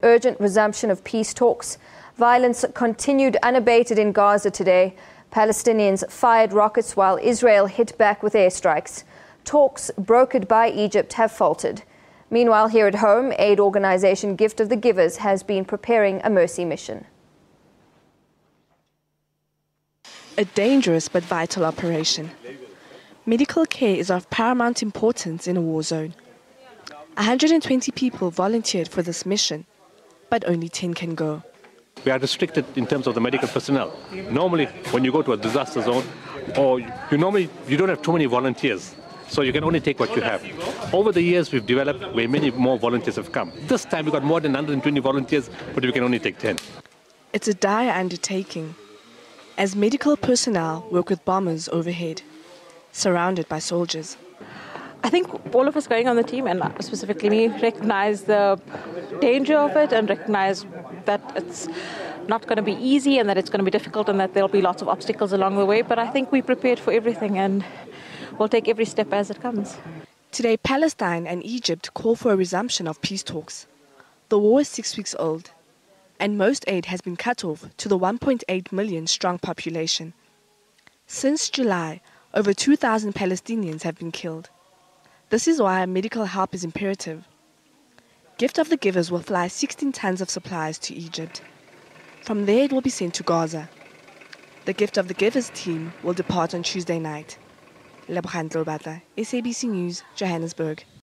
Urgent resumption of peace talks. Violence continued unabated in Gaza today. Palestinians fired rockets while Israel hit back with airstrikes. Talks brokered by Egypt have faltered. Meanwhile, here at home, aid organisation Gift of the Givers has been preparing a mercy mission. A dangerous but vital operation. Medical care is of paramount importance in a war zone. 120 people volunteered for this mission, but only 10 can go. We are restricted in terms of the medical personnel. Normally, when you go to a disaster zone, or you don't have too many volunteers, so you can only take what you have. Over the years, we've developed where many more volunteers have come. This time, we got more than 120 volunteers, but we can only take 10. It's a dire undertaking, as medical personnel work with bombers overhead, surrounded by soldiers. I think all of us going on the team, and specifically me, recognize the danger of it and recognize that it's not going to be easy and that it's going to be difficult and that there'll be lots of obstacles along the way. But I think we prepared for everything and we'll take every step as it comes. Today, Palestine and Egypt call for a resumption of peace talks. The war is 6 weeks old, and most aid has been cut off to the 1.8 million strong population. Since July, over 2,000 Palestinians have been killed. This is why medical help is imperative. Gift of the Givers will fly 16 tons of supplies to Egypt. From there it will be sent to Gaza. The Gift of the Givers team will depart on Tuesday night. Lebogang Tlobata, SABC News, Johannesburg.